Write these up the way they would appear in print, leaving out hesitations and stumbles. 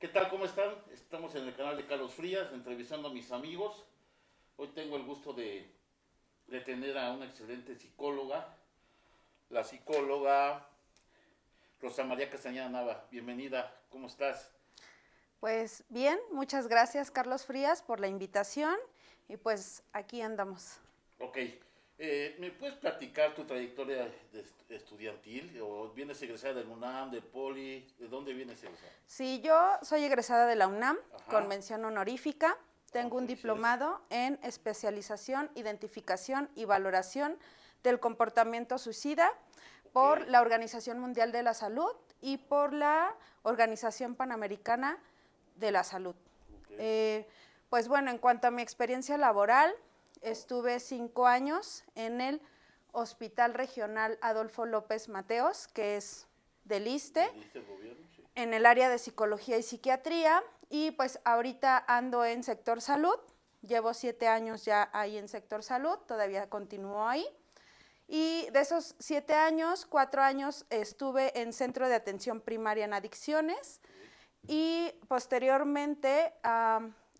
¿Qué tal? ¿Cómo están? Estamos en el canal de Carlos Frías, entrevistando a mis amigos. Hoy tengo el gusto de tener a una excelente psicóloga, la psicóloga Rosa María Castañeda Nava. Bienvenida, ¿cómo estás? Pues bien, muchas gracias Carlos Frías por la invitación y pues aquí andamos. Ok, ¿me puedes platicar tu trayectoria estudiantil? ¿O vienes egresada del UNAM, del Poli? ¿De dónde vienes egresada? Sí, yo soy egresada de la UNAM con Ajá. mención honorífica. Tengo un Felicidades. diplomado en especialización, identificación y valoración del comportamiento suicida Ok, por la Organización Mundial de la Salud y por la Organización Panamericana de la Salud. ok, Eh, pues bueno, en cuanto a mi experiencia laboral, estuve 5 años en el Hospital Regional Adolfo López Mateos, que es del ISSSTE, ¿le diste el gobierno? Sí. en el área de psicología y psiquiatría, y pues ahorita ando en sector salud. Llevo 7 años ya ahí en sector salud, todavía continúo ahí. Y de esos 7 años, 4 años estuve en centro de atención primaria en adicciones Ok, y posteriormente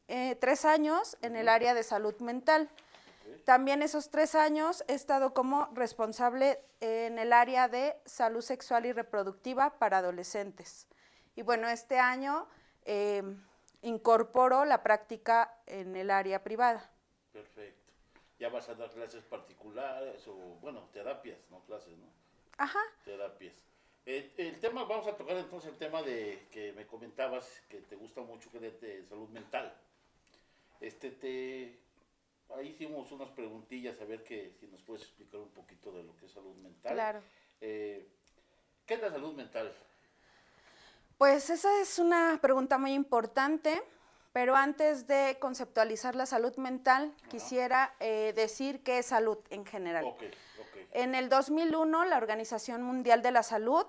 3 años en el área de salud mental. ok. También esos 3 años he estado como responsable en el área de salud sexual y reproductiva para adolescentes. Y bueno, este año eh, incorporo la práctica en el área privada. Perfecto. Ya vas a dar clases particulares o, bueno, terapias, no clases, ¿no? Ajá. Terapias. El tema, vamos a tocar entonces el tema de que me comentabas que te gusta mucho, que es de salud mental. Este, te, ahí hicimos unas preguntillas a ver que si nos puedes explicar un poquito de lo que es salud mental. Claro. Eh, ¿Qué es la salud mental? Pues esa es una pregunta muy importante, pero antes de conceptualizar la salud mental, Ajá. quisiera decir qué es salud en general. Ok, ok. En el 2001, la Organización Mundial de la Salud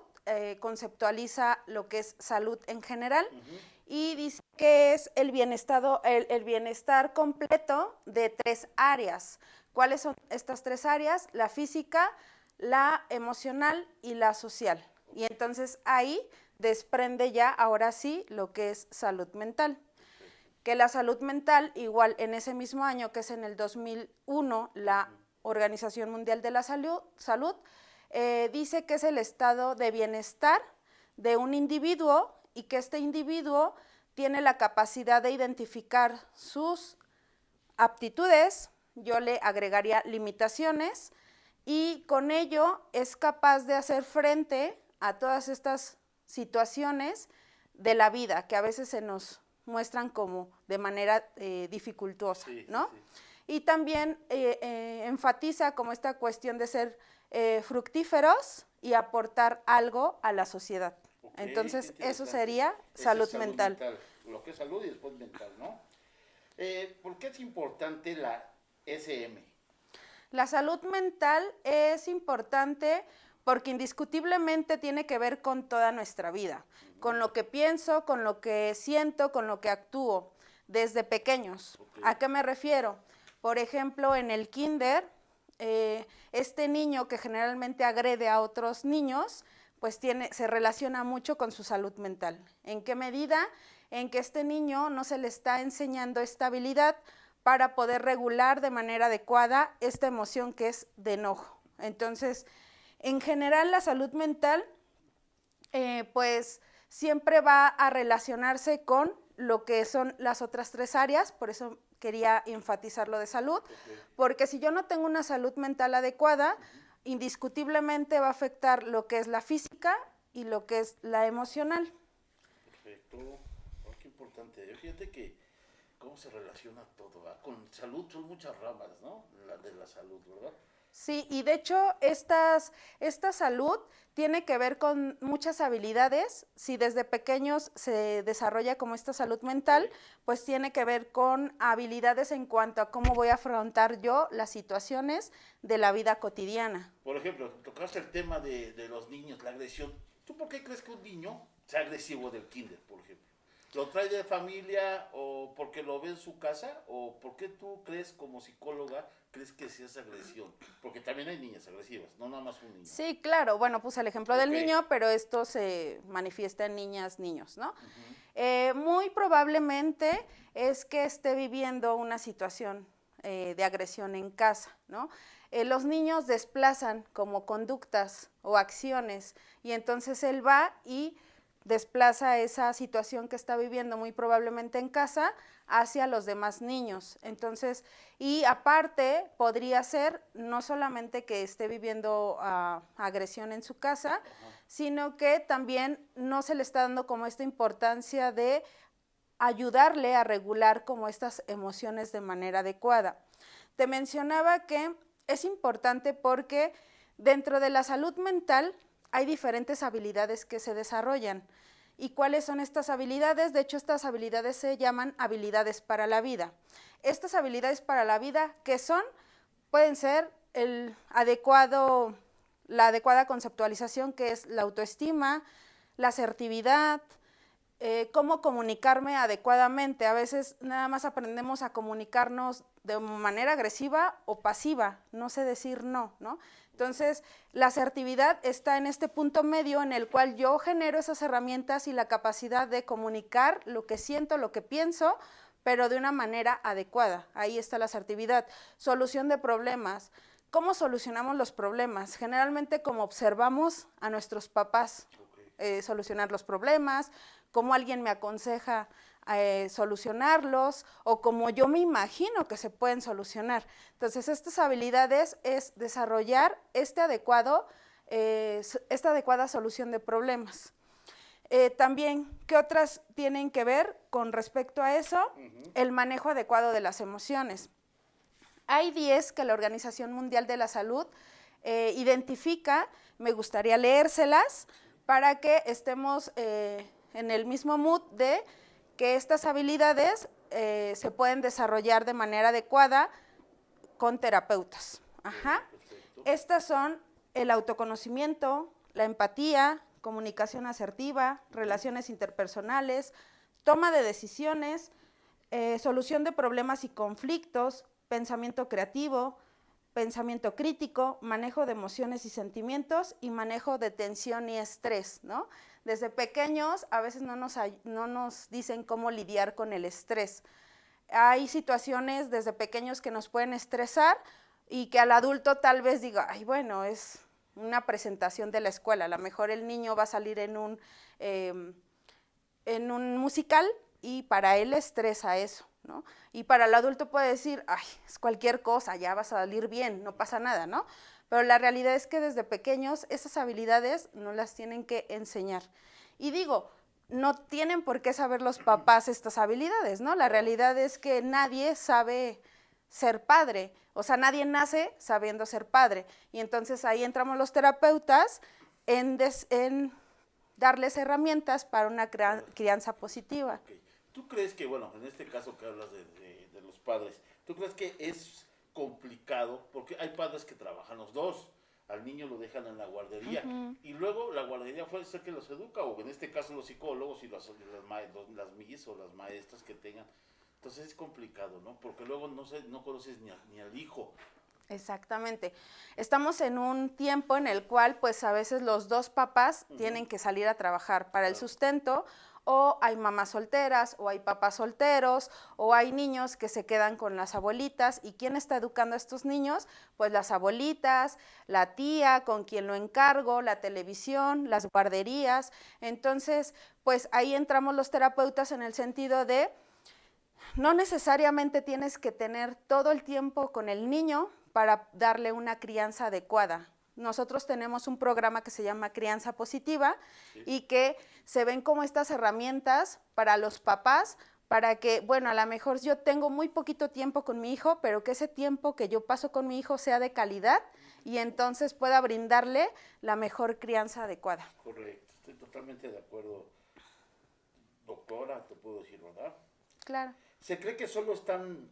conceptualiza lo que es salud en general Ujú. y dice que es el bienestar completo de 3 áreas. ¿Cuáles son estas 3 áreas? La física, la emocional y la social. Y Ok, entonces ahí desprende ya, ahora sí, lo que es salud mental. perfecto. Que la salud mental, igual en ese mismo año, que es en el 2001, la Ujú. Organización Mundial de la Salud dice que es el estado de bienestar de un individuo y que este individuo tiene la capacidad de identificar sus aptitudes, yo le agregaría limitaciones, y con ello es capaz de hacer frente a todas estas situaciones de la vida que a veces se nos muestran como de manera dificultosa, Sí, sí, ¿no? sí. Y también enfatiza como esta cuestión de ser fructíferos y aportar algo a la sociedad. Ok, qué Entonces, eso interesante. sería Esa es salud salud mental. mental. Lo que es salud y después mental, ¿no? ¿Por qué es importante la SM? La salud mental es importante porque indiscutiblemente tiene que ver con toda nuestra vida, Ujú. con lo que pienso, con lo que siento, con lo que actúo desde pequeños. Ok, ¿A qué me refiero? Por ejemplo, en el kinder, este niño que generalmente agrede a otros niños, pues se relaciona mucho con su salud mental. ¿En qué medida? En que este niño no se le está enseñando estabilidad para poder regular de manera adecuada esta emoción que es de enojo. Entonces, en general la salud mental, pues siempre va a relacionarse con lo que son las otras 3 áreas, por eso quería enfatizar lo de salud, ok. porque si yo no tengo una salud mental adecuada, Ujú. indiscutiblemente va a afectar lo que es la física y lo que es la emocional. Perfecto. Oh, qué importante. Fíjate que cómo se relaciona todo, ¿verdad? Con salud son muchas ramas, ¿no? La de la salud, ¿verdad? Sí, y de hecho esta salud tiene que ver con muchas habilidades. Si desde pequeños se desarrolla como esta salud Ok. mental, pues tiene que ver con habilidades en cuanto a cómo voy a afrontar yo las situaciones de la vida cotidiana. Por ejemplo, tocaste el tema de los niños, la agresión. ¿Tú por qué crees que un niño sea agresivo del kinder, por ejemplo? ¿Lo trae de familia o porque lo ve en su casa? ¿O por qué tú crees como psicóloga, crees que sí es agresión? Porque también hay niñas agresivas, no nada más un niño. Sí, claro. Bueno, puse el ejemplo del Ok. niño, pero esto se manifiesta en niñas, niños, ¿no? Ujú. Muy probablemente es que esté viviendo una situación de agresión en casa, ¿no? Los niños desplazan como conductas o acciones y entonces él va y desplaza esa situación que está viviendo muy probablemente en casa hacia los demás niños. Entonces, y aparte podría ser no solamente que esté viviendo agresión en su casa, sino que también no se le está dando como esta importancia de ayudarle a regular como estas emociones de manera adecuada. Te mencionaba que es importante porque dentro de la salud mental hay diferentes habilidades que se desarrollan. ¿Y cuáles son estas habilidades? De hecho, estas habilidades se llaman habilidades para la vida. Estas habilidades para la vida, ¿qué son? Pueden ser la adecuada conceptualización, que es la autoestima, la asertividad, cómo comunicarme adecuadamente. A veces nada más aprendemos a comunicarnos de manera agresiva o pasiva, no sé decir no, ¿no? Entonces, la asertividad está en este punto medio en el cual yo genero esas herramientas y la capacidad de comunicar lo que siento, lo que pienso, pero de una manera adecuada. Ahí está la asertividad. Solución de problemas. ¿Cómo solucionamos los problemas? Generalmente como observamos a nuestros papás solucionar los problemas, cómo alguien me aconseja solucionarlos o como yo me imagino que se pueden solucionar. Entonces, estas habilidades es desarrollar esta adecuada solución de problemas. También, ¿qué otras tienen que ver con respecto a eso? El manejo adecuado de las emociones. Hay 10 que la Organización Mundial de la Salud identifica, me gustaría leérselas para que estemos en el mismo mood de que estas habilidades se pueden desarrollar de manera adecuada con terapeutas. Ajá. Estas son el autoconocimiento, la empatía, comunicación asertiva, relaciones interpersonales, toma de decisiones, solución de problemas y conflictos, pensamiento creativo, pensamiento crítico, manejo de emociones y sentimientos y manejo de tensión y estrés, ¿no? Desde pequeños a veces no nos dicen cómo lidiar con el estrés. Hay situaciones desde pequeños que nos pueden estresar y que al adulto tal vez diga, ay, bueno, es una presentación de la escuela, a lo mejor el niño va a salir en un musical y para él le estresa eso, ¿no? Y para el adulto puede decir, ay, es cualquier cosa, ya vas a salir bien, no pasa nada, ¿no? Pero la realidad es que desde pequeños esas habilidades no las tienen que enseñar. Y digo, no tienen por qué saber los papás estas habilidades, ¿no? La realidad es que nadie sabe ser padre, o sea, nadie nace sabiendo ser padre. Y entonces ahí entramos los terapeutas en darles herramientas para una crianza positiva. Okay. ¿Tú crees que, bueno, en este caso que hablas de los padres, ¿tú crees que es complicado? Porque hay padres que trabajan los dos. Al niño lo dejan en la guardería y luego la guardería puede ser que los educa, o en este caso los psicólogos y las MIS o las maestras que tengan. Entonces es complicado, ¿no? Porque luego no conoces ni al hijo. Exactamente. Estamos en un tiempo en el cual pues a veces los dos papás tienen que salir a trabajar para el sustento, o hay mamás solteras, o hay papás solteros, o hay niños que se quedan con las abuelitas. ¿Y quién está educando a estos niños? Pues las abuelitas, la tía con quien lo encargo, la televisión, las guarderías. Entonces, pues ahí entramos los terapeutas en el sentido de no necesariamente tienes que tener todo el tiempo con el niño para darle una crianza adecuada. Nosotros tenemos un programa que se llama Crianza Positiva y que se ven como estas herramientas para los papás, para que, bueno, a lo mejor yo tengo muy poquito tiempo con mi hijo, pero que ese tiempo que yo paso con mi hijo sea de calidad y entonces pueda brindarle la mejor crianza adecuada. Correcto, estoy totalmente de acuerdo. Doctora, te puedo decir, ¿verdad? Claro. Se cree que solo están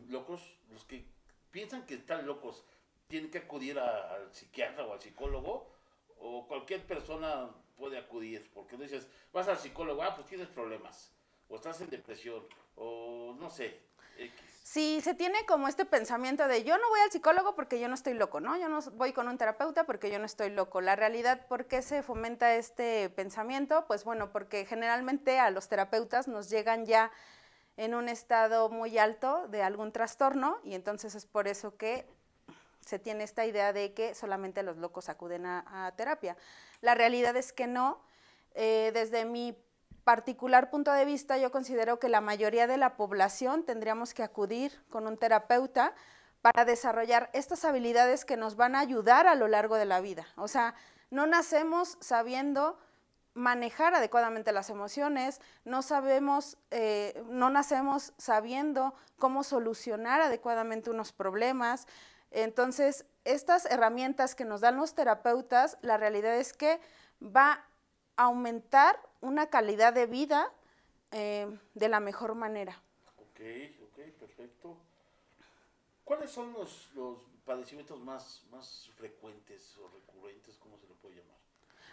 locos los que piensan que están locos. Tienen que acudir al psiquiatra o al psicólogo, o cualquier persona puede acudir, porque dices, vas al psicólogo, pues tienes problemas. o estás en depresión, o no sé, X. Sí, se tiene como este pensamiento de yo no voy al psicólogo porque yo no estoy loco, ¿no? Yo no voy con un terapeuta porque yo no estoy loco. La realidad, ¿por qué se fomenta este pensamiento? Pues bueno, porque generalmente a los terapeutas nos llegan ya en un estado muy alto de algún trastorno y entonces es por eso que se tiene esta idea de que solamente los locos acuden a terapia. La realidad es que no. Desde mi particular punto de vista, yo considero que la mayoría de la población tendríamos que acudir con un terapeuta para desarrollar estas habilidades que nos van a ayudar a lo largo de la vida. O sea, no nacemos sabiendo manejar adecuadamente las emociones, no nacemos sabiendo cómo solucionar adecuadamente unos problemas. Entonces, estas herramientas que nos dan los terapeutas, la realidad es que va a aumentar una calidad de vida de la mejor manera. Ok, perfecto. ¿Cuáles son los padecimientos más frecuentes o recurrentes, cómo se le puede llamar?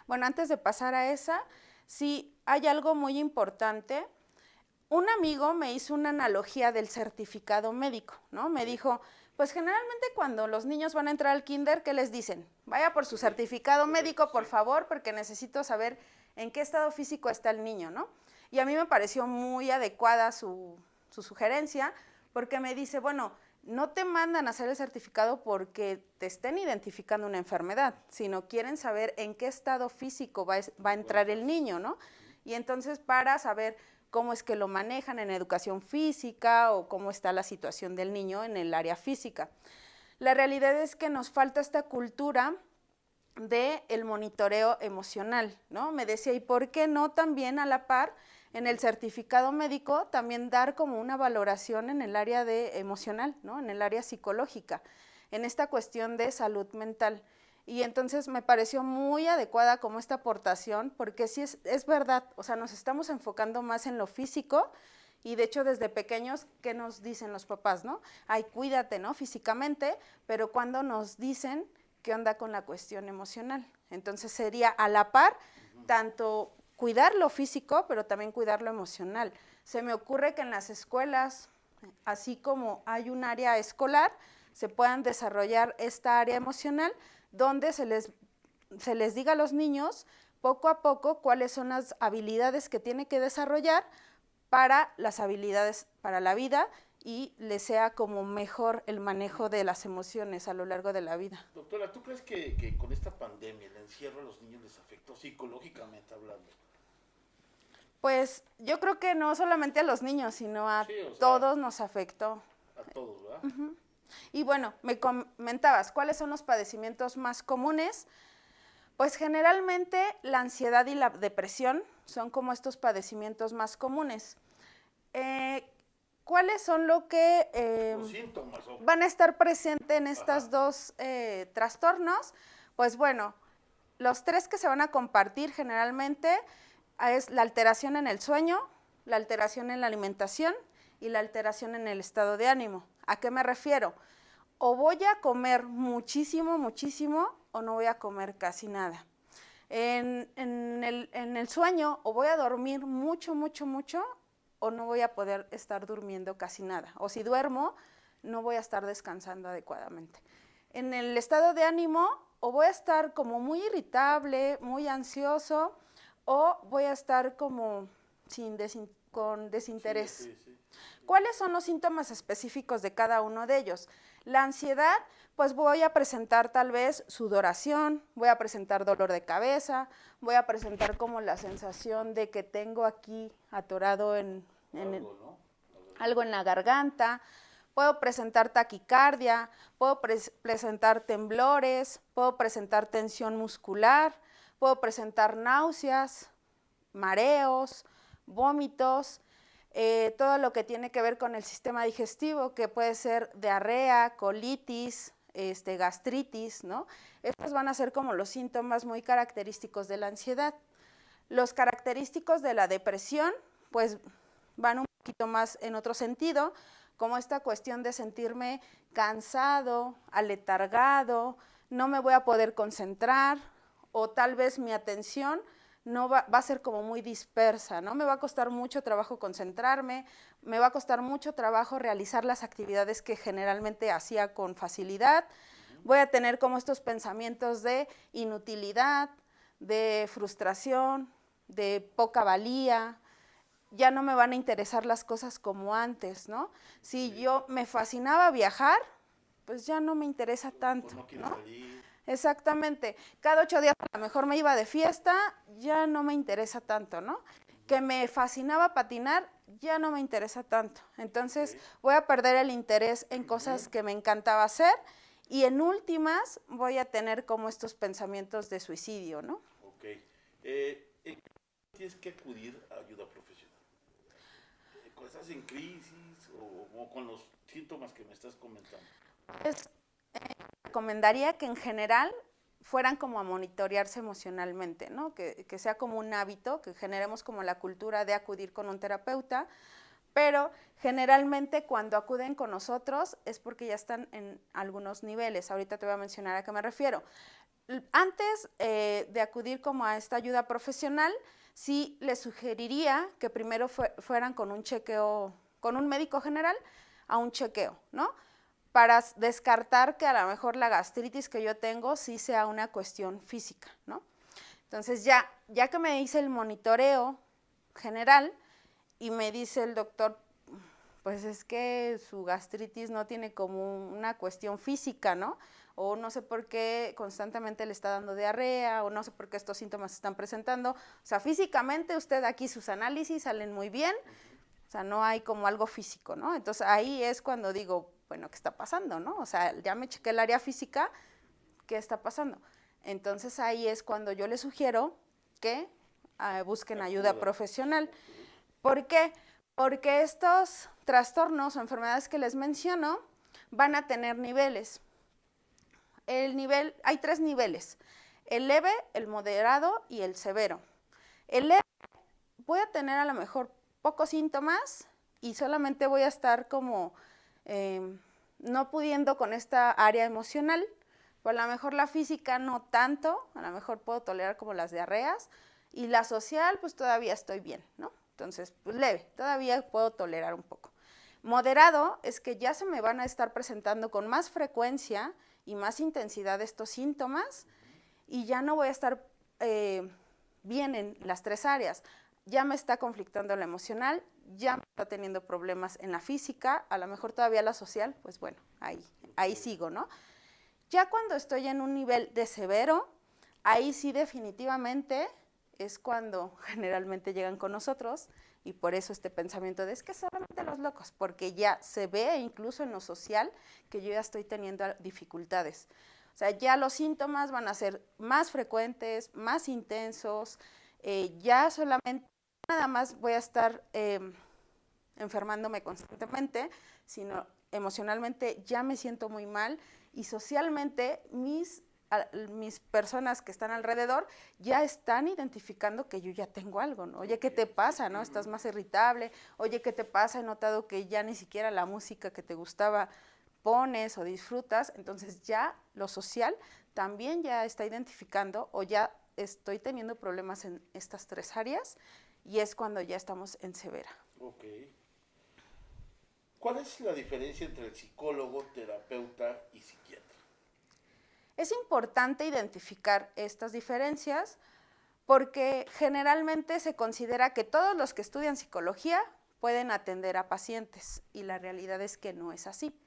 Bueno, antes de pasar a esa, sí hay algo muy importante. Un amigo me hizo una analogía del certificado médico, ¿no? Me dijo, pues generalmente cuando los niños van a entrar al kinder, ¿qué les dicen? Vaya por su certificado médico, por favor, porque necesito saber en qué estado físico está el niño, ¿no? Y a mí me pareció muy adecuada su sugerencia, porque me dice, bueno, no te mandan a hacer el certificado porque te estén identificando una enfermedad, sino quieren saber en qué estado físico va a entrar el niño, ¿no? Y entonces para saber cómo es que lo manejan en educación física o cómo está la situación del niño en el área física. La realidad es que nos falta esta cultura del monitoreo emocional, ¿no? Me decía, ¿y por qué no también a la par en el certificado médico también dar como una valoración en el área de emocional, ¿no? En el área psicológica, en esta cuestión de salud mental? Y entonces me pareció muy adecuada como esta aportación, porque sí es verdad, o sea, nos estamos enfocando más en lo físico y de hecho desde pequeños, ¿qué nos dicen los papás, no? Ay, cuídate, ¿no? Físicamente, pero cuando nos dicen qué onda con la cuestión emocional. Entonces sería a la par, tanto cuidar lo físico, pero también cuidar lo emocional. Se me ocurre que en las escuelas, así como hay un área escolar, se puedan desarrollar esta área emocional donde se les diga a los niños poco a poco cuáles son las habilidades que tiene que desarrollar para las habilidades para la vida y les sea como mejor el manejo de las emociones a lo largo de la vida. Doctora, ¿tú crees que con esta pandemia, el encierro a los niños les afectó psicológicamente hablando? Pues yo creo que no solamente a los niños, sino a Sí, o sea, todos nos afectó. a todos, ¿verdad? Y bueno, me comentabas, ¿cuáles son los padecimientos más comunes? Pues generalmente la ansiedad y la depresión son como estos padecimientos más comunes. ¿Cuáles son lo que Los síntomas. van a estar presentes en estos dos trastornos? Pues bueno, los tres que se van a compartir generalmente es la alteración en el sueño, la alteración en la alimentación y la alteración en el estado de ánimo. ¿A qué me refiero? O voy a comer muchísimo, muchísimo, o no voy a comer casi nada. En el sueño, o voy a dormir mucho, mucho, mucho, o no voy a poder estar durmiendo casi nada. O si duermo, no voy a estar descansando adecuadamente. En el estado de ánimo, o voy a estar como muy irritable, muy ansioso, o voy a estar como con desinterés. Sí. ¿Cuáles son los síntomas específicos de cada uno de ellos? La ansiedad, pues voy a presentar tal vez sudoración, voy a presentar dolor de cabeza, voy a presentar como la sensación de que tengo aquí atorado algo en la garganta, puedo presentar taquicardia, puedo presentar temblores, puedo presentar tensión muscular, puedo presentar náuseas, mareos, vómitos, todo lo que tiene que ver con el sistema digestivo, que puede ser diarrea, colitis, gastritis, ¿no? Estos van a ser como los síntomas muy característicos de la ansiedad. Los característicos de la depresión, pues van un poquito más en otro sentido, como esta cuestión de sentirme cansado, aletargado, no me voy a poder concentrar, o tal vez mi atención no va a ser como muy dispersa, ¿no? Me va a costar mucho trabajo concentrarme, me va a costar mucho trabajo realizar las actividades que generalmente hacía con facilidad, voy a tener como estos pensamientos de inutilidad, de frustración, de poca valía, ya no me van a interesar las cosas como antes, ¿no? Si yo me fascinaba viajar, pues ya no me interesa tanto, no quiero ¿no? salir. Exactamente. Cada 8 días a lo mejor me iba de fiesta, ya no me interesa tanto, ¿no? Que me fascinaba patinar, ya no me interesa tanto. Entonces voy a perder el interés en cosas que me encantaba hacer y en últimas voy a tener como estos pensamientos de suicidio, ¿no? Ok. ¿Tienes que acudir a ayuda profesional? Cuando estás en crisis o con los síntomas que me estás comentando. Pues, recomendaría que en general fueran como a monitorearse emocionalmente, ¿no? Que sea como un hábito, que generemos como la cultura de acudir con un terapeuta, pero generalmente cuando acuden con nosotros es porque ya están en algunos niveles. Ahorita te voy a mencionar a qué me refiero. Antes de acudir como a esta ayuda profesional, sí les sugeriría que primero fueran con un chequeo, con un médico general a un chequeo, ¿no? Para descartar que a lo mejor la gastritis que yo tengo sí sea una cuestión física, ¿no? Entonces ya que me hice el monitoreo general y me dice el doctor, pues es que su gastritis no tiene como una cuestión física, ¿no? O no sé por qué constantemente le está dando diarrea, o no sé por qué estos síntomas se están presentando. O sea, físicamente usted aquí sus análisis salen muy bien, o sea, no hay como algo físico, ¿no? Entonces ahí es cuando digo, bueno, ¿qué está pasando, no? O sea, ya me chequé el área física, ¿qué está pasando? Entonces ahí es cuando yo les sugiero que busquen ayuda profesional. ¿Por qué? Porque estos trastornos o enfermedades que les menciono van a tener niveles. Hay 3 niveles, el leve, el moderado y el severo. El leve voy a tener a lo mejor pocos síntomas y solamente voy a estar como no pudiendo con esta área emocional, pues a lo mejor la física no tanto, a lo mejor puedo tolerar como las diarreas y la social pues todavía estoy bien, ¿no? Entonces, pues leve, todavía puedo tolerar un poco. Moderado es que ya se me van a estar presentando con más frecuencia y más intensidad estos síntomas y ya no voy a estar bien en las 3 áreas. Ya me está conflictando la emocional, ya me está teniendo problemas en la física, a lo mejor todavía la social, pues bueno, ahí sigo, ¿no? Ya cuando estoy en un nivel de severo, ahí sí definitivamente es cuando generalmente llegan con nosotros y por eso este pensamiento de es que solamente los locos, porque ya se ve incluso en lo social que yo ya estoy teniendo dificultades. O sea, ya los síntomas van a ser más frecuentes, más intensos, ya solamente nada más voy a estar enfermándome constantemente, sino emocionalmente ya me siento muy mal y socialmente mis personas que están alrededor ya están identificando que yo ya tengo algo, ¿no? Oye, ¿qué te pasa, no? Estás más irritable, oye, ¿qué te pasa? He notado que ya ni siquiera la música que te gustaba pones o disfrutas, entonces ya lo social también ya está identificando o ya estoy teniendo problemas en estas 3 áreas y es cuando ya estamos en severa. Ok. ¿Cuál es la diferencia entre el psicólogo, terapeuta y psiquiatra? Es importante identificar estas diferencias porque generalmente se considera que todos los que estudian psicología pueden atender a pacientes y la realidad es que no es así.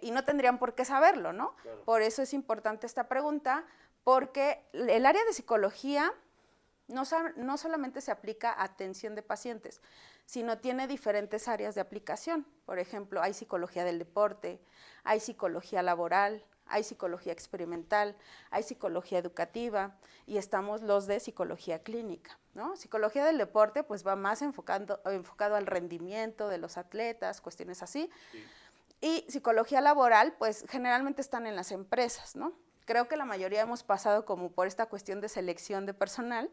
Y no tendrían por qué saberlo, ¿no? Claro. Por eso es importante esta pregunta, porque el área de psicología no solamente se aplica a atención de pacientes, sino tiene diferentes áreas de aplicación. Por ejemplo, hay psicología del deporte, hay psicología laboral, hay psicología experimental, hay psicología educativa y estamos los de psicología clínica, ¿no? Psicología del deporte pues va más enfocado al rendimiento de los atletas, cuestiones así. Sí. Y psicología laboral pues generalmente están en las empresas, ¿no? Creo que la mayoría hemos pasado como por esta cuestión de selección de personal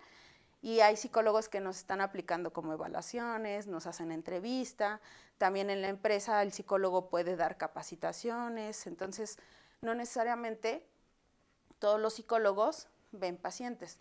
y hay psicólogos que nos están aplicando como evaluaciones, nos hacen entrevista, también en la empresa el psicólogo puede dar capacitaciones, entonces no necesariamente todos los psicólogos ven pacientes.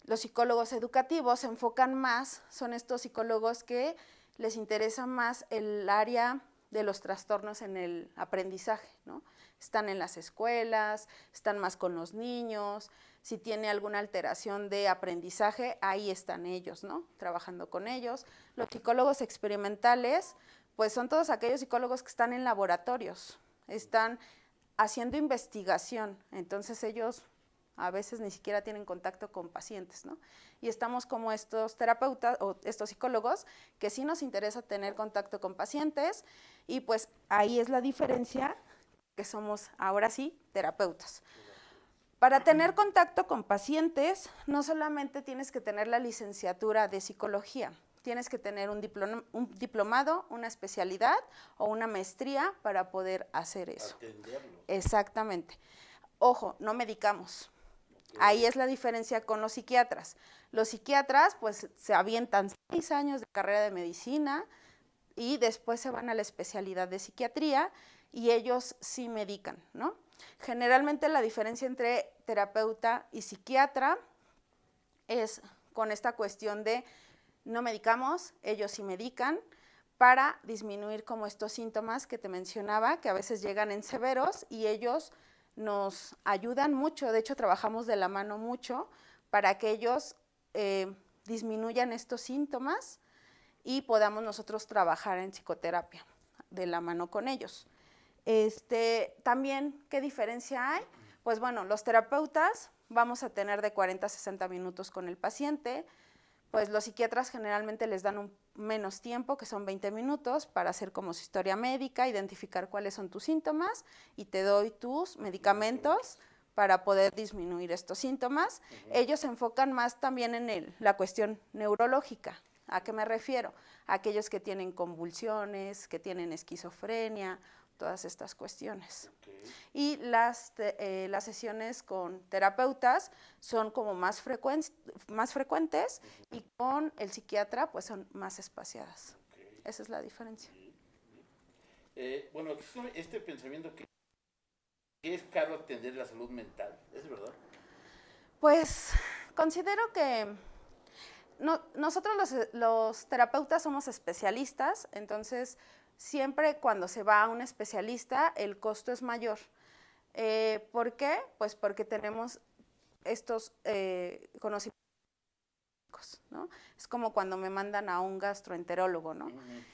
Los psicólogos educativos se enfocan más, son estos psicólogos que les interesa más el área de los trastornos en el aprendizaje, ¿no? Están en las escuelas, están más con los niños, si tiene alguna alteración de aprendizaje, ahí están ellos, ¿no? Trabajando con ellos. Los psicólogos experimentales, pues son todos aquellos psicólogos que están en laboratorios, están haciendo investigación, entonces ellos a veces ni siquiera tienen contacto con pacientes, ¿no? Y estamos como estos terapeutas o estos psicólogos que sí nos interesa tener contacto con pacientes y pues ahí es la diferencia que somos ahora sí terapeutas. Para tener contacto con pacientes no solamente tienes que tener la licenciatura de psicología, tienes que tener un diplomado, una especialidad o una maestría para poder hacer eso. Atenderlo. Exactamente. Ojo, no medicamos. Ahí es la diferencia con los psiquiatras. Los psiquiatras pues se avientan 6 años de carrera de medicina y después se van a la especialidad de psiquiatría y ellos sí medican, ¿no? Generalmente la diferencia entre terapeuta y psiquiatra es con esta cuestión de no medicamos, ellos sí medican para disminuir como estos síntomas que te mencionaba, que a veces llegan en severos y ellos nos ayudan mucho, de hecho trabajamos de la mano mucho para que ellos disminuyan estos síntomas y podamos nosotros trabajar en psicoterapia de la mano con ellos. También, ¿qué diferencia hay? Pues bueno, los terapeutas vamos a tener de 40 a 60 minutos con el paciente, pues los psiquiatras generalmente les dan menos tiempo, que son 20 minutos, para hacer como su historia médica, identificar cuáles son tus síntomas y te doy tus medicamentos para poder disminuir estos síntomas. Ellos se enfocan más también en la cuestión neurológica. ¿A qué me refiero? A aquellos que tienen convulsiones, que tienen esquizofrenia, todas estas cuestiones. Y las sesiones con terapeutas son como más frecuentes y con el psiquiatra pues son más espaciadas. Esa es la diferencia. Bueno, este pensamiento que es caro atender la salud mental, ¿es verdad? Pues considero que nosotros los terapeutas somos especialistas, entonces siempre cuando se va a un especialista el costo es mayor. ¿Por qué? Pues porque tenemos estos conocimientos, ¿no? Es como cuando me mandan a un gastroenterólogo, ¿no?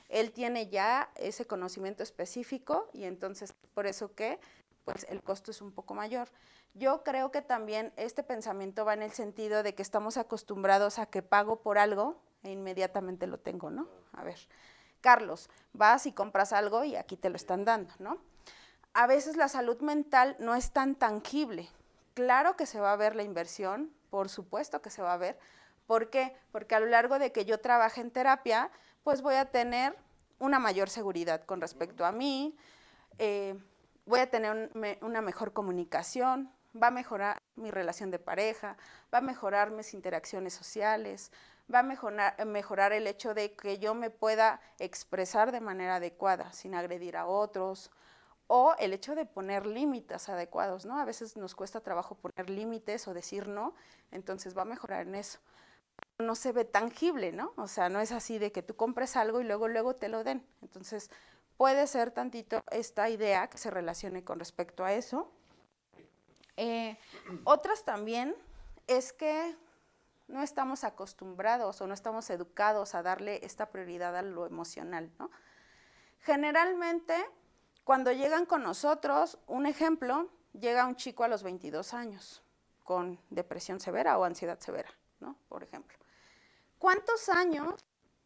Él tiene ya ese conocimiento específico y entonces por eso que pues el costo es un poco mayor. Yo creo que también este pensamiento va en el sentido de que estamos acostumbrados a que pago por algo e inmediatamente lo tengo, ¿no? A ver, Carlos, vas y compras algo y aquí te lo están dando, ¿no? A veces la salud mental no es tan tangible. Claro que se va a ver la inversión, por supuesto que se va a ver. ¿Por qué? Porque a lo largo de que yo trabaje en terapia, pues voy a tener una mayor seguridad con respecto a mí, voy a tener una mejor comunicación, va a mejorar mi relación de pareja, va a mejorar mis interacciones sociales, va a mejorar el hecho de que yo me pueda expresar de manera adecuada, sin agredir a otros, o el hecho de poner límites adecuados, ¿no? A veces nos cuesta trabajo poner límites o decir no, entonces va a mejorar en eso. No se ve tangible, ¿no? O sea, no es así de que tú compres algo y luego te lo den. Entonces, puede ser tantito esta idea que se relacione con respecto a eso. Otras también es que no estamos acostumbrados o no estamos educados a darle esta prioridad a lo emocional, ¿no? Generalmente, cuando llegan con nosotros, un ejemplo, llega un chico a los 22 años con depresión severa o ansiedad severa, ¿no? Por ejemplo. ¿Cuántos años,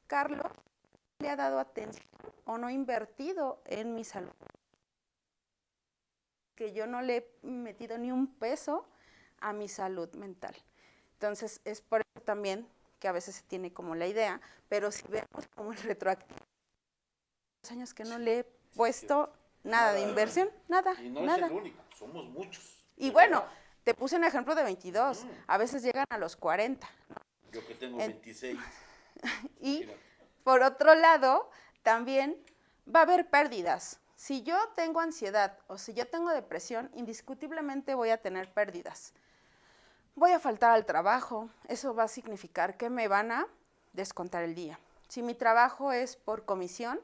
Carlos, le ha dado atención o no ha invertido en mi salud? Que yo no le he metido ni un peso a mi salud mental. Entonces, es por eso también que a veces se tiene como la idea, pero si vemos como el retroactivo, los años que no le he puesto nada de inversión, nada. Y no nada. es el único, somos muchos. Y bueno, te puse un ejemplo de 22, a veces llegan a los 40. ¿No? Yo que tengo 26. Y por otro lado, también va a haber pérdidas. Si yo tengo ansiedad o si yo tengo depresión, indiscutiblemente voy a tener pérdidas. voy a faltar al trabajo, eso va a significar que me van a descontar el día. Si mi trabajo es por comisión,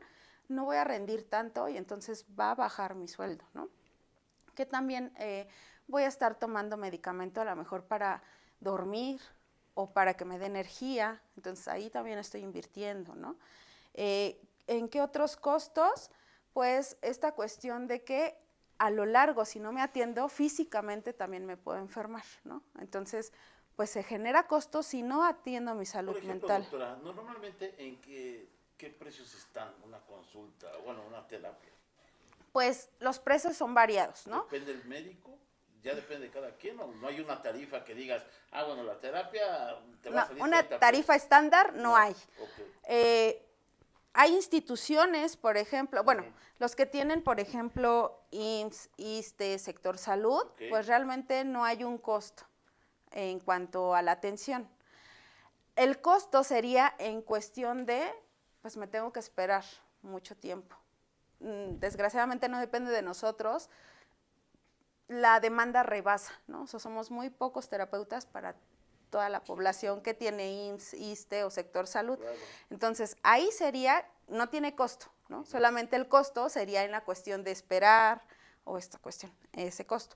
no voy a rendir tanto y entonces va a bajar mi sueldo, ¿no? Que también voy a estar tomando medicamento a lo mejor para dormir o para que me dé energía, entonces ahí también estoy invirtiendo, ¿no? ¿En qué otros costos? Pues esta cuestión de que a lo largo, si no me atiendo, físicamente también me puedo enfermar, ¿no? Entonces, pues se genera costo si no atiendo mi salud Por ejemplo, mental. doctora, normalmente ¿en qué precios están una consulta, bueno, una terapia? Pues los precios son variados, ¿no? ¿Depende del médico? ¿Ya depende de cada quien? ¿O no hay una tarifa que digas, bueno, la terapia te va a No, salir una 30 tarifa pesos? estándar no No, hay. ok. Hay instituciones, por ejemplo, bueno, Ujú. los que tienen, por ejemplo, IMSS, ISSSTE, sector salud, Ok. pues realmente no hay un costo en cuanto a la atención. El costo sería en cuestión de, pues me tengo que esperar mucho tiempo. Desgraciadamente no depende de nosotros, la demanda rebasa, ¿no? O sea, somos muy pocos terapeutas para toda la población que tiene IMSS, ISSSTE o sector salud. Claro. Entonces, ahí sería, no tiene costo, ¿no? Solamente el costo sería en la cuestión de esperar o esta cuestión, ese costo.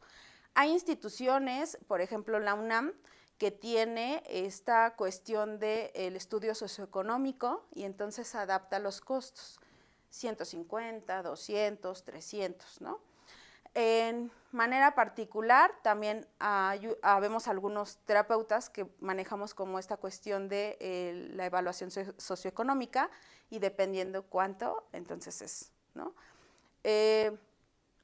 Hay instituciones, por ejemplo, la UNAM, que tiene esta cuestión del estudio socioeconómico y entonces adapta los costos, 150, 200, 300, ¿no? En manera particular, también habemos algunos terapeutas que manejamos como esta cuestión de la evaluación socioeconómica y dependiendo cuánto, entonces es, ¿no?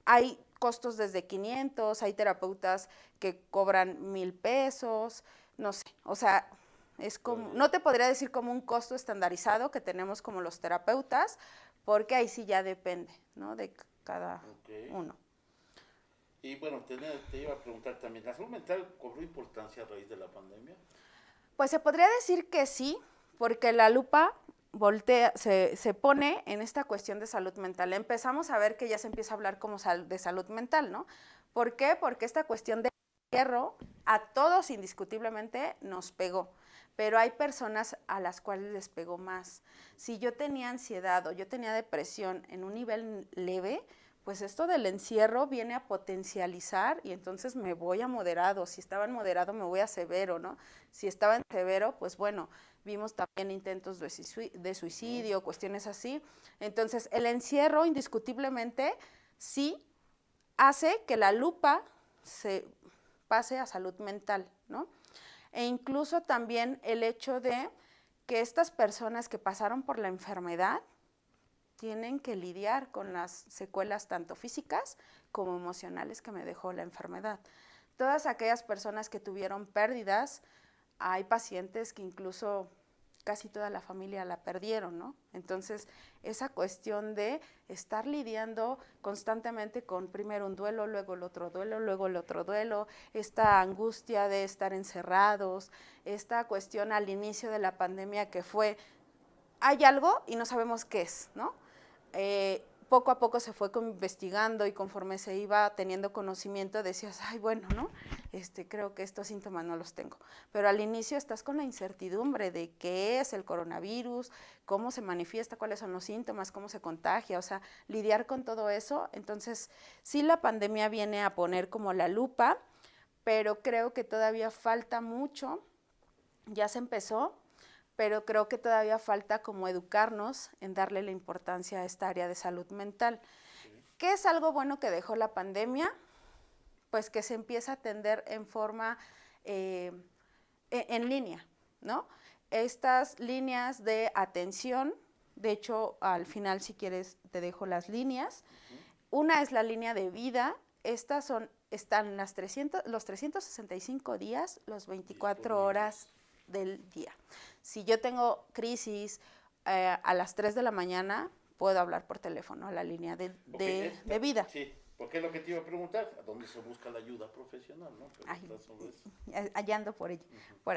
Hay costos desde 500, hay terapeutas que cobran 1,000 pesos, no sé, o sea, es como, no te podría decir como un costo estandarizado que tenemos como los terapeutas, porque ahí sí ya depende, ¿no? De cada uno. Y bueno, te iba a preguntar también, ¿la salud mental cobró importancia a raíz de la pandemia? Pues se podría decir que sí, porque la lupa se pone en esta cuestión de salud mental. Empezamos a ver que ya se empieza a hablar como de salud mental, ¿no? ¿Por qué? Porque esta cuestión de encierro a todos indiscutiblemente nos pegó, pero hay personas a las cuales les pegó más. Si yo tenía ansiedad o yo tenía depresión en un nivel leve, pues esto del encierro viene a potencializar y entonces me voy a moderado. Si estaba en moderado, me voy a severo, ¿no? Si estaba en severo, pues bueno, vimos también intentos de suicidio, cuestiones así. Entonces, el encierro indiscutiblemente sí hace que la lupa se pase a salud mental, ¿no? E incluso también el hecho de que estas personas que pasaron por la enfermedad tienen que lidiar con las secuelas tanto físicas como emocionales que me dejó la enfermedad. Todas aquellas personas que tuvieron pérdidas, hay pacientes que incluso casi toda la familia la perdieron, ¿no? Entonces, esa cuestión de estar lidiando constantemente con primero un duelo, luego el otro duelo, luego el otro duelo, esta angustia de estar encerrados, esta cuestión al inicio de la pandemia que fue, hay algo y no sabemos qué es, ¿no? Poco a poco se fue investigando y conforme se iba teniendo conocimiento decías, ay, bueno, ¿no? Creo que estos síntomas no los tengo. Pero al inicio estás con la incertidumbre de qué es el coronavirus, cómo se manifiesta, cuáles son los síntomas, cómo se contagia, o sea, lidiar con todo eso. Entonces, sí la pandemia viene a poner como la lupa, pero creo que todavía falta mucho. Ya se empezó, pero creo que todavía falta como educarnos en darle la importancia a esta área de salud mental. ¿Qué es algo bueno que dejó la pandemia? Pues que se empieza a atender en forma en línea, ¿no? Estas líneas de atención, de hecho, al final, si quieres, te dejo las líneas. Una es la línea de vida, están los 365 días, los 24 horas del día. Si yo tengo crisis a las 3 de la mañana, puedo hablar por teléfono a la línea de vida. Sí, porque es lo que te iba a preguntar, ¿a dónde se busca la ayuda profesional, no? Hallando por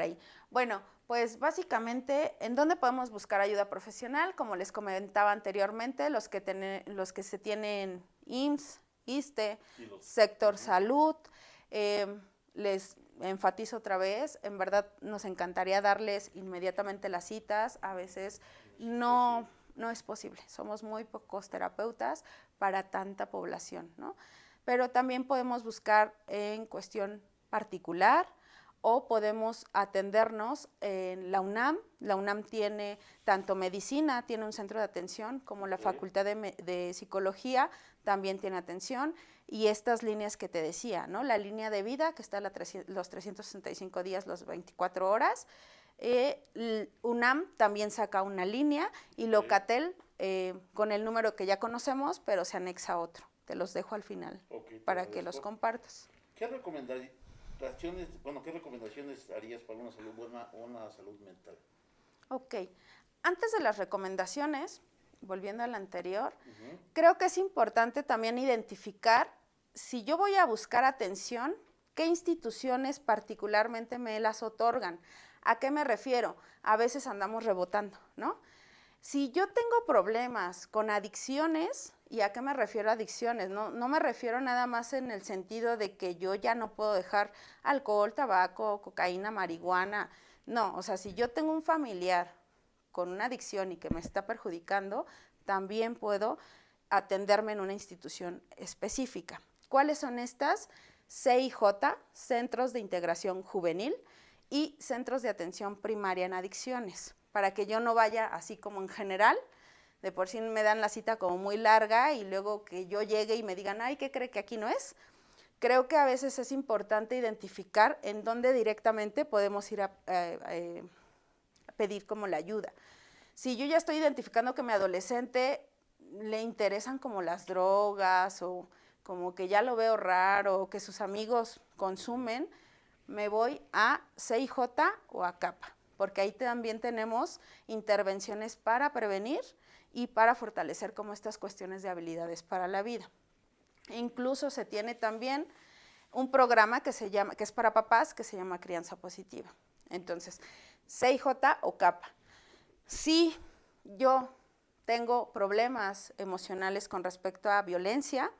ahí. Bueno, pues básicamente, ¿en dónde podemos buscar ayuda profesional? Como les comentaba anteriormente, los que se tienen IMSS, ISSSTE, sector salud, les enfatizo otra vez, en verdad nos encantaría darles inmediatamente las citas, a veces no es posible, somos muy pocos terapeutas para tanta población, ¿no? Pero también podemos buscar en cuestión particular o podemos atendernos en la UNAM. La UNAM tiene tanto medicina, tiene un centro de atención, como la Facultad de Psicología también tiene atención, y estas líneas que te decía, ¿no? La línea de vida, que está los 365 días, los 24 horas. UNAM también saca una línea, y Locatel con el número que ya conocemos, pero se anexa otro. Te los dejo al final para que los compartas. ¿Qué recomendaciones harías para una salud buena o una salud mental? Ok, antes de las recomendaciones, volviendo a la anterior, creo que es importante también identificar si yo voy a buscar atención, qué instituciones particularmente me las otorgan. ¿A qué me refiero? A veces andamos rebotando, ¿no? Si yo tengo problemas con adicciones, ¿y a qué me refiero a adicciones? No me refiero nada más en el sentido de que yo ya no puedo dejar alcohol, tabaco, cocaína, marihuana. No, o sea, si yo tengo un familiar con una adicción y que me está perjudicando, también puedo atenderme en una institución específica. ¿Cuáles son estas? CIJ, Centros de Integración Juvenil, y Centros de Atención Primaria en Adicciones, para que yo no vaya así como en general. De por sí me dan la cita como muy larga y luego que yo llegue y me digan, ay, ¿qué cree que aquí no es? Creo que a veces es importante identificar en dónde directamente podemos ir a pedir como la ayuda. Si yo ya estoy identificando que mi adolescente le interesan como las drogas, o como que ya lo veo raro, o que sus amigos consumen, me voy a CIJ o a CAPA, porque ahí también tenemos intervenciones para prevenir y para fortalecer como estas cuestiones de habilidades para la vida. Incluso se tiene también un programa que es para papás, que se llama Crianza Positiva. Entonces, CIJ o CAPA. Si yo tengo problemas emocionales con respecto a violencia,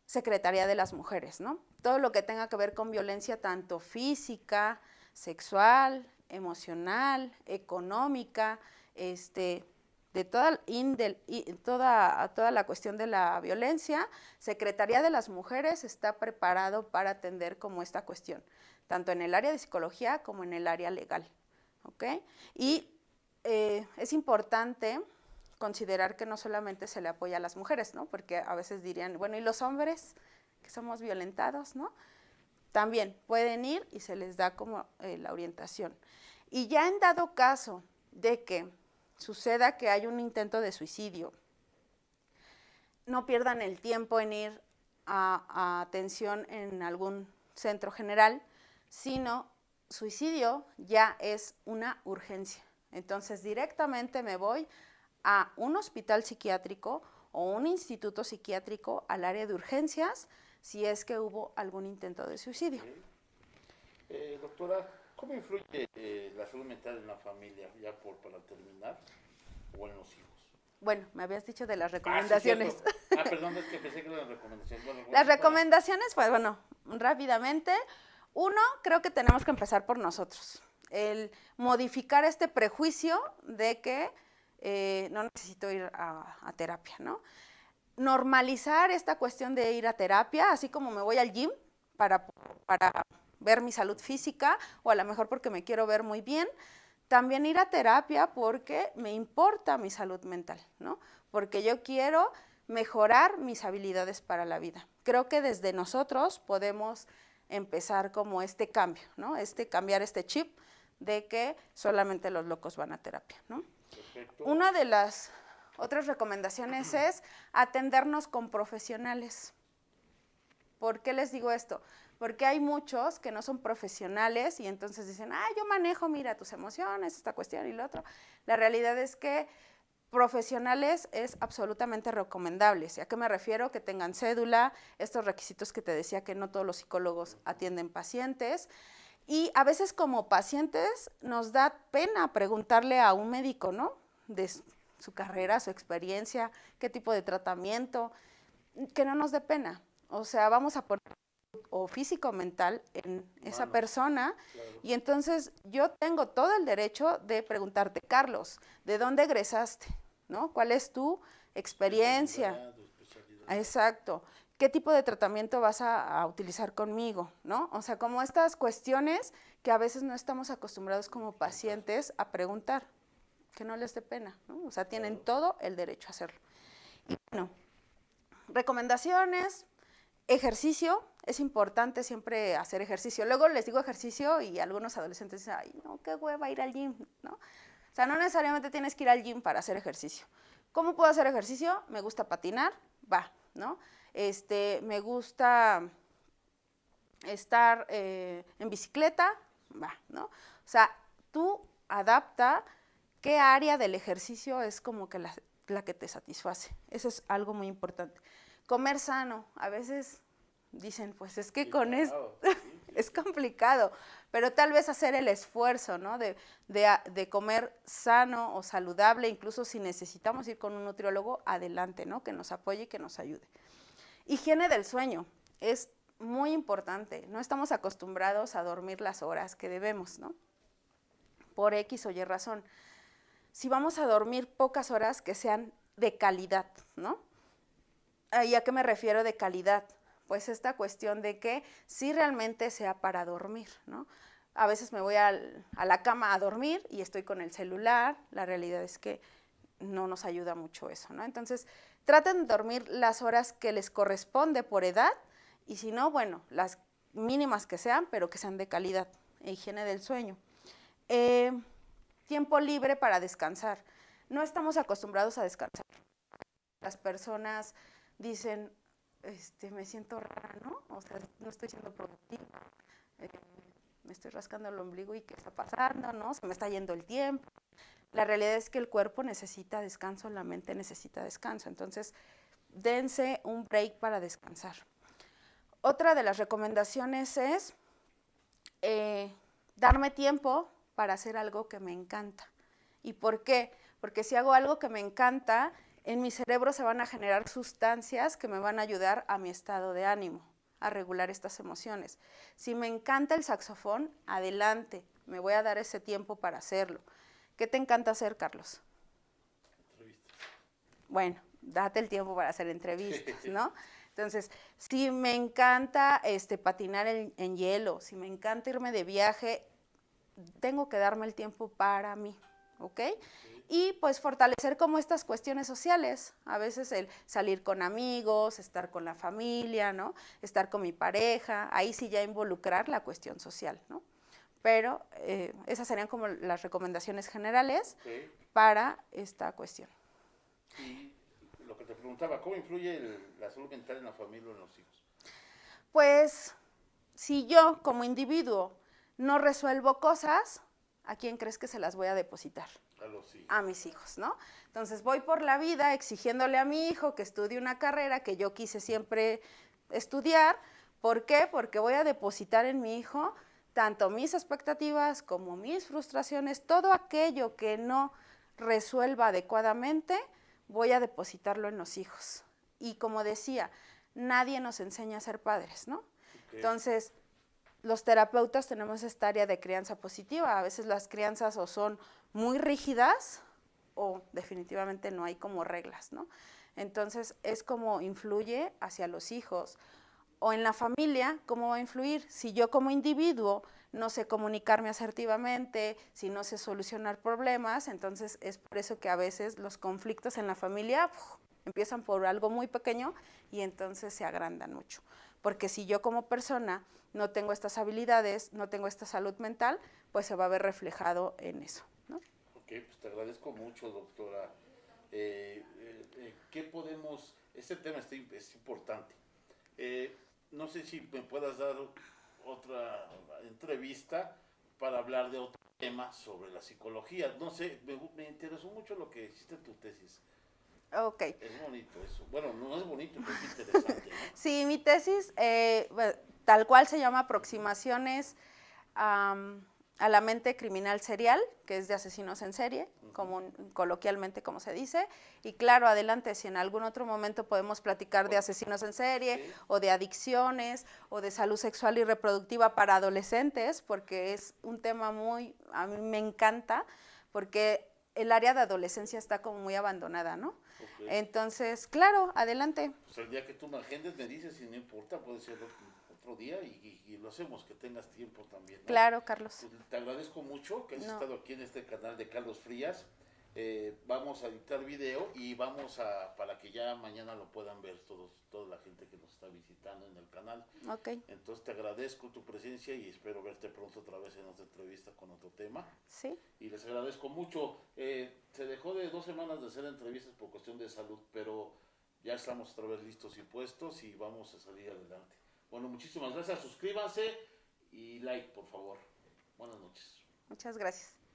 Secretaría de las Mujeres, ¿no? Todo lo que tenga que ver con violencia, tanto física, sexual, emocional, económica, de toda la cuestión de la violencia, Secretaría de las Mujeres está preparado para atender como esta cuestión, tanto en el área de psicología como en el área legal, ¿ok? Y es importante considerar que no solamente se le apoya a las mujeres, ¿no? Porque a veces dirían, bueno, ¿y los hombres que somos violentados, no? También pueden ir y se les da como la orientación. Y ya en dado caso de que suceda que hay un intento de suicidio, no pierdan el tiempo en ir a atención en algún centro general, sino suicidio ya es una urgencia. Entonces directamente me voy a un hospital psiquiátrico o un instituto psiquiátrico al área de urgencias si es que hubo algún intento de suicidio. Doctora, ¿cómo influye la salud mental en la familia, ya para terminar, o en los hijos? Bueno, me habías dicho de las recomendaciones. Sí, perdón, es que pensé que eran recomendaciones. Bueno, las recomendaciones, pues bueno, rápidamente. Uno, creo que tenemos que empezar por nosotros. El modificar este prejuicio de que no necesito ir a terapia, ¿no? Normalizar esta cuestión de ir a terapia, así como me voy al gym para ver mi salud física, o a lo mejor porque me quiero ver muy bien, también ir a terapia porque me importa mi salud mental, ¿no? Porque yo quiero mejorar mis habilidades para la vida. Creo que desde nosotros podemos empezar como este cambio, ¿no? Cambiar este chip de que solamente los locos van a terapia, ¿no? Perfecto. Una de las otras recomendaciones es atendernos con profesionales. ¿Por qué les digo esto? Porque hay muchos que no son profesionales y entonces dicen, yo manejo, mira, tus emociones, esta cuestión y lo otro. La realidad es que profesionales es absolutamente recomendable. ¿A qué me refiero? Que tengan cédula, estos requisitos que te decía que no todos los psicólogos atienden pacientes. Y a veces como pacientes nos da pena preguntarle a un médico, ¿no? De su carrera, su experiencia, qué tipo de tratamiento, que no nos dé pena. O sea, vamos a poner o físico mental en esa Humanos, persona, claro. y entonces yo tengo todo el derecho de preguntarte, Carlos, ¿de dónde egresaste? ¿No? ¿Cuál es tu experiencia? Especialidad. Exacto. ¿Qué tipo de tratamiento vas a utilizar conmigo? ¿No? O sea, como estas cuestiones que a veces no estamos acostumbrados como pacientes a preguntar, que no les dé pena, ¿no? O sea, tienen Claro. todo el derecho a hacerlo. Y bueno, recomendaciones, ejercicio, es importante siempre hacer ejercicio. Luego les digo ejercicio y algunos adolescentes dicen, ay, no, qué hueva ir al gym, ¿no? O sea, no necesariamente tienes que ir al gym para hacer ejercicio. ¿Cómo puedo hacer ejercicio? Me gusta patinar, va, ¿no? Me gusta estar en bicicleta, va, ¿no? O sea, tú adapta qué área del ejercicio es como que la que te satisface. Eso es algo muy importante. Comer sano, a veces dicen, pues es que Sí, con claro. esto Sí, sí, es sí. complicado, pero tal vez hacer el esfuerzo, ¿no? De comer sano o saludable, incluso si necesitamos ir con un nutriólogo, adelante, ¿no? Que nos apoye y que nos ayude. Higiene del sueño es muy importante. No estamos acostumbrados a dormir las horas que debemos, ¿no? Por X o Y razón. Si vamos a dormir pocas horas, que sean de calidad, ¿no? ¿Y a qué me refiero de calidad? Pues esta cuestión de que sí realmente sea para dormir, ¿no? A veces me voy a la cama a dormir y estoy con el celular. La realidad es que no nos ayuda mucho eso, ¿no? Entonces, traten de dormir las horas que les corresponde por edad y si no, bueno, las mínimas que sean, pero que sean de calidad. Higiene del sueño. Tiempo libre para descansar. No estamos acostumbrados a descansar. Las personas dicen, me siento rara, ¿no? O sea, no estoy siendo productiva, eh, me estoy rascando el ombligo y ¿qué está pasando, no? Se me está yendo el tiempo. La realidad es que el cuerpo necesita descanso, la mente necesita descanso. Entonces, dense un break para descansar. Otra de las recomendaciones es darme tiempo para hacer algo que me encanta. ¿Y por qué? Porque si hago algo que me encanta, en mi cerebro se van a generar sustancias que me van a ayudar a mi estado de ánimo, a regular estas emociones. Si me encanta el saxofón, adelante, me voy a dar ese tiempo para hacerlo. ¿Qué te encanta hacer, Carlos? Entrevistas. Bueno, date el tiempo para hacer entrevistas, ¿no? Entonces, si me encanta patinar en hielo, si me encanta irme de viaje, tengo que darme el tiempo para mí, ¿ok? Y pues fortalecer como estas cuestiones sociales, a veces el salir con amigos, estar con la familia, ¿no? Estar con mi pareja, ahí sí ya involucrar la cuestión social, ¿no? Pero esas serían como las recomendaciones generales para esta cuestión. Y lo que te preguntaba, ¿cómo influye la salud mental en la familia o en los hijos? Pues si yo como individuo no resuelvo cosas, ¿a quién crees que se las voy a depositar? A los hijos. A mis hijos, ¿no? Entonces voy por la vida exigiéndole a mi hijo que estudie una carrera que yo quise siempre estudiar. ¿Por qué? Porque voy a depositar en mi hijo tanto mis expectativas como mis frustraciones, todo aquello que no resuelva adecuadamente, voy a depositarlo en los hijos. Y como decía, nadie nos enseña a ser padres, ¿no? Entonces, los terapeutas tenemos esta área de crianza positiva. A veces las crianzas o son muy rígidas o definitivamente no hay como reglas, ¿no? Entonces, es como influye hacia los hijos. O en la familia, ¿cómo va a influir? Si yo como individuo no sé comunicarme asertivamente, si no sé solucionar problemas, entonces es por eso que a veces los conflictos en la familia empiezan por algo muy pequeño y entonces se agrandan mucho. Porque si yo como persona no tengo estas habilidades, no tengo esta salud mental, pues se va a ver reflejado en eso, ¿no? Ok, pues te agradezco mucho, doctora. ¿Qué podemos...? Este tema es importante. No sé si me puedas dar otra entrevista para hablar de otro tema sobre la psicología. No sé, me interesó mucho lo que hiciste en tu tesis. Ok. Es bonito eso. Bueno, no es bonito, pero es interesante, ¿no? Sí, mi tesis, tal cual se llama Aproximaciones a la mente criminal serial, que es de asesinos en serie, coloquialmente como se dice, y claro, adelante, si en algún otro momento podemos platicar de asesinos en serie, Sí. o de adicciones, o de salud sexual y reproductiva para adolescentes, porque es un tema a mí me encanta, porque el área de adolescencia está como muy abandonada, ¿no? Ok. Entonces, claro, adelante. Pues el día que tú me agendes me dices y no importa, puede ser otro día y lo hacemos, que tengas tiempo también, ¿no? Claro, Carlos. Pues te agradezco mucho que hayas No. estado aquí en este canal de Carlos Frías. Vamos a editar video y para que ya mañana lo puedan ver toda la gente que nos está visitando en el canal. Ok, Entonces te agradezco tu presencia y espero verte pronto otra vez en otra entrevista con otro tema. sí. Y les agradezco mucho. Se dejó de 2 semanas de hacer entrevistas por cuestión de salud, pero ya estamos otra vez listos y puestos y vamos a salir adelante. Bueno, muchísimas gracias. Suscríbanse y like, por favor. Buenas noches. Muchas gracias.